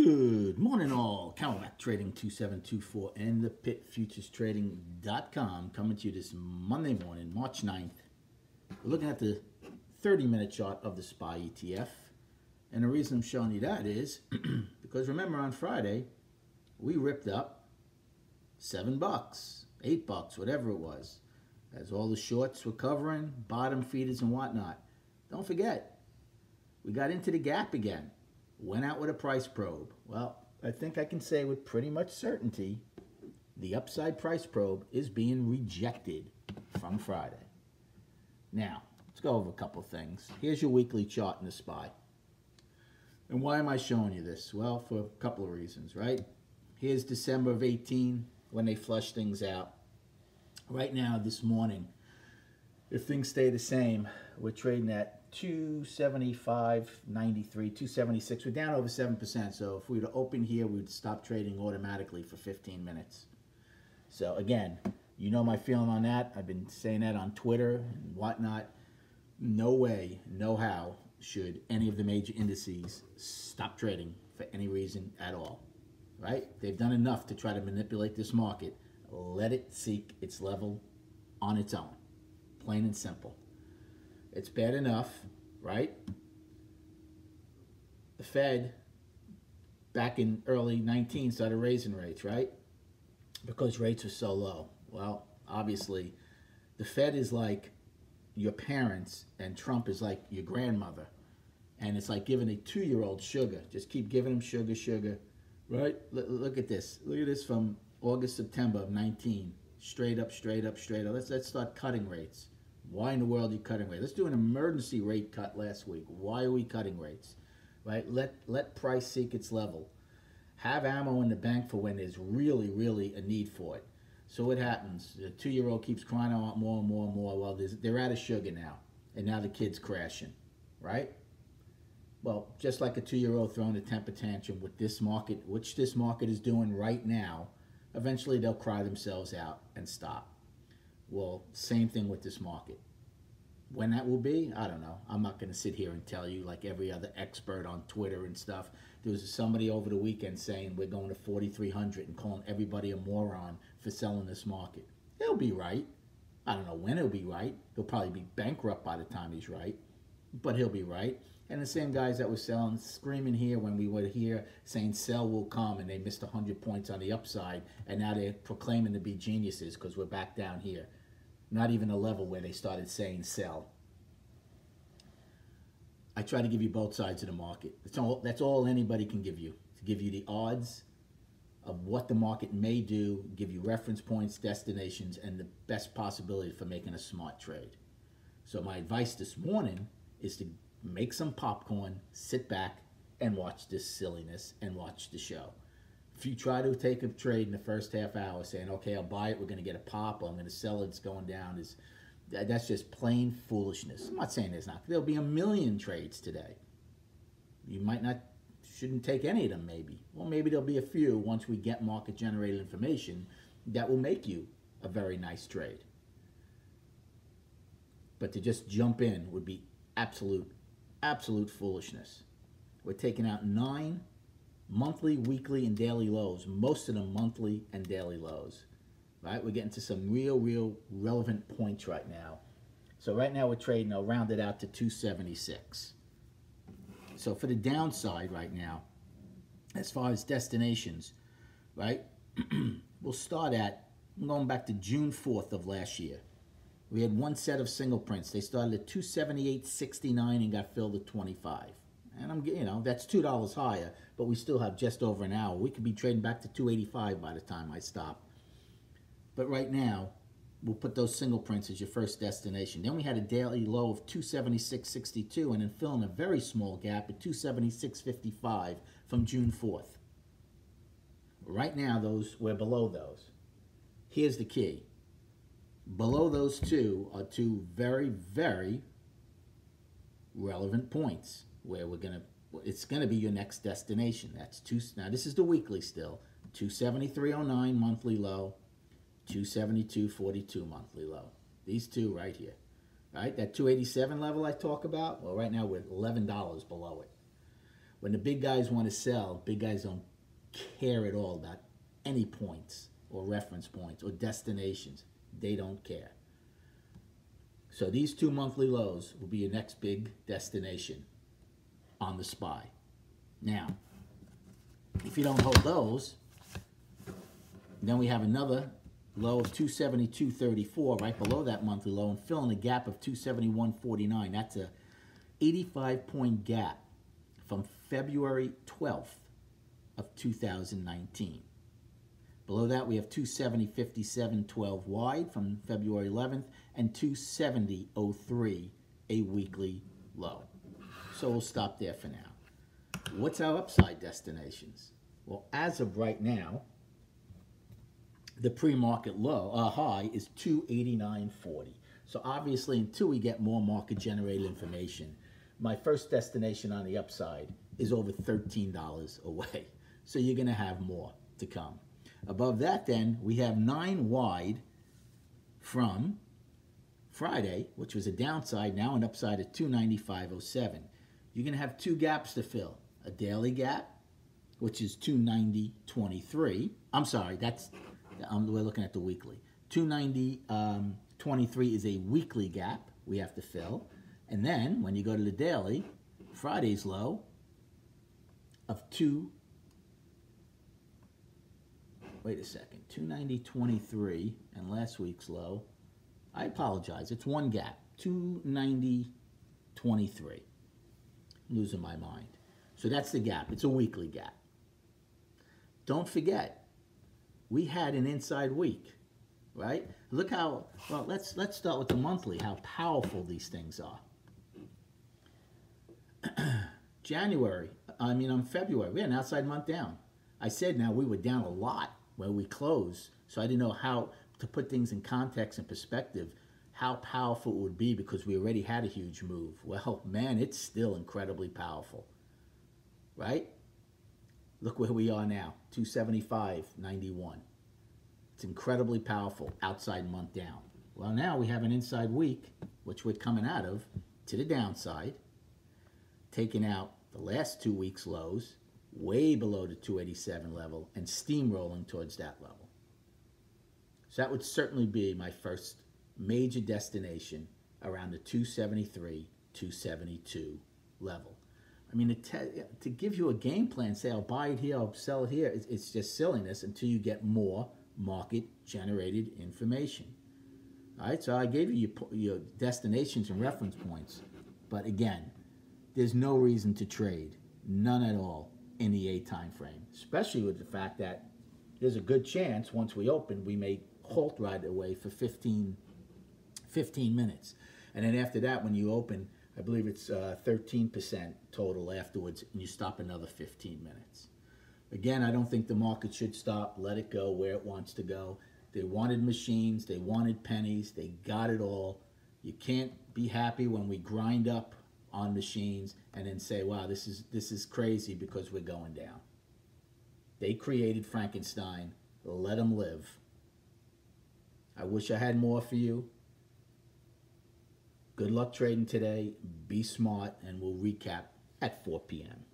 Good morning, all. Camelback Trading 2724 and the pitfuturestrading.com coming to you this Monday morning, March 9th. We're looking at the 30-minute chart of the SPY ETF. And the reason I'm showing you that is because remember on Friday, we ripped up $7, $8, whatever it was, as all the shorts were covering, bottom feeders and whatnot. Don't forget, we got into the gap again. Went out with a price probe. Well, I think I can say with pretty much certainty, the upside price probe is being rejected from Friday. Now, let's go over a couple things. Here's your weekly chart in the SPY. And why am I showing you this? Well, for a couple of reasons, right? Here's December of 18 when they flushed things out. Right now, this morning, if things stay the same, we're trading at 275.93, 276. We're down over 7%. So if we were to open here, we would stop trading automatically for 15 minutes. So again, you know my feeling on that. I've been saying that on Twitter and whatnot. No way, no how should any of the major indices stop trading for any reason at all. Right? They've done enough to try to manipulate this market. Let it seek its level on its own. Plain and simple. It's bad enough, right? The Fed, back in early 19, started raising rates, right? Because rates are so low. Well, obviously, the Fed is like your parents, and Trump is like your grandmother. And it's like giving a 2-year-old sugar. Just keep giving him sugar, sugar, right? Look at this. Look at this from August, September of 19. Straight up, straight up, straight up. Let's start cutting rates. Why in the world are you cutting rates? Let's do an emergency rate cut last week. Why are we cutting rates? Right? Let price seek its level. Have ammo in the bank for when there's really, really a need for it. So what happens? The 2-year-old keeps crying out more and more and more. Well, they're out of sugar now. And now the kid's crashing. Right? Well, just like a 2-year-old throwing a temper tantrum with this market, which this market is doing right now, eventually they'll cry themselves out and stop. Well, same thing with this market. When that will be, I don't know. I'm not going to sit here and tell you like every other expert on Twitter and stuff. There was somebody over the weekend saying we're going to 4,300 and calling everybody a moron for selling this market. He'll be right. I don't know when he'll be right. He'll probably be bankrupt by the time he's right. But he'll be right. And the same guys that were selling, screaming here when we were here, saying sell will come, and they missed 100 points on the upside, and now they're proclaiming to be geniuses because we're back down here. Not even a level where they started saying sell. I try to give you both sides of the market. That's all anybody can give you. To give you the odds of what the market may do, give you reference points, destinations, and the best possibility for making a smart trade. So my advice this morning is to make some popcorn, sit back, and watch this silliness and watch the show. If you try to take a trade in the first half hour saying, okay, I'll buy it, we're going to get a pop, or I'm going to sell it, it's going down, that's just plain foolishness. I'm not saying there's not. There'll be a million trades today. You shouldn't take any of them maybe. Well, maybe there'll be a few once we get market-generated information that will make you a very nice trade. But to just jump in would be absolute foolishness. We're taking out 9 monthly, weekly, and daily lows. Most of them monthly and daily lows. Right? We're getting to some real relevant points right now. So right now we're trading, I'll round it out to 276. So for the downside right now, as far as destinations, right? We'll start at, I'm going back to June 4th of last year. We had one set of single prints. They started at 278.69 and got filled at 25. And that's $2 higher, but we still have just over an hour. We could be trading back to 285 by the time I stop. But right now, we'll put those single prints as your first destination. Then we had a daily low of 276.62 and then filling a very small gap at 276.55 from June 4th. Right now, we're below those. Here's the key. Below those two are two very relevant points where it's gonna be your next destination. Now this is the weekly still. 273.09 monthly low, 272.42 monthly low. These two right here. Right? That 287 level I talk about, well right now we're $11 below it. When the big guys want to sell, big guys don't care at all about any points or reference points or destinations. They don't care. So these 2 monthly lows will be your next big destination on the SPY. Now, if you don't hold those, then we have another low of 272.34 right below that monthly low and filling a gap of 271.49. That's a 85-point gap from February 12th of 2019. Below that, we have 270.57.12 wide from February 11th and 270.03, a weekly low. So we'll stop there for now. What's our upside destinations? Well, as of right now, the pre-market low high is 289.40. So obviously, until we get more market-generated information, my first destination on the upside is over $13 away. So you're going to have more to come. Above that, then, we have 9 wide from Friday, which was a downside, now an upside at 295.07. You're going to have 2 gaps to fill. A daily gap, which is 290.23. I'm sorry, we're looking at the weekly. 290.23 is a weekly gap we have to fill. And then, when you go to the daily, Friday's low of 290.23 and last week's low, I apologize, it's one gap, 290.23. I'm losing my mind. So that's the gap. It's a weekly gap. Don't forget, we had an inside week, right? Look how, well, let's start with the monthly, how powerful these things are. February, we had an outside month down. I said now we were down a lot where we closed, so I didn't know how to put things in context and perspective, how powerful it would be because we already had a huge move. Well, man, it's still incredibly powerful, right? Look where we are now, 275.91. It's incredibly powerful, outside month down. Well, now we have an inside week, which we're coming out of, to the downside, taking out the last 2 weeks' lows, way below the 287 level, and steamrolling towards that level. So that would certainly be my first major destination around the 273, 272 level. I mean, to give you a game plan, say I'll buy it here, I'll sell it here, it's just silliness until you get more market-generated information. All right, so I gave you your destinations and reference points, but again, there's no reason to trade, none at all, in the 8 time frame, especially with the fact that there's a good chance once we open, we may halt right away for 15 minutes. And then after that, when you open, I believe it's 13% total afterwards, and you stop another 15 minutes. Again, I don't think the market should stop. Let it go where it wants to go. They wanted machines. They wanted pennies. They got it all. You can't be happy when we grind up on machines and then say, wow, this is crazy because we're going down. They created Frankenstein. Let them live. I wish I had more for you. Good luck trading today. Be smart, and we'll recap at 4 p.m.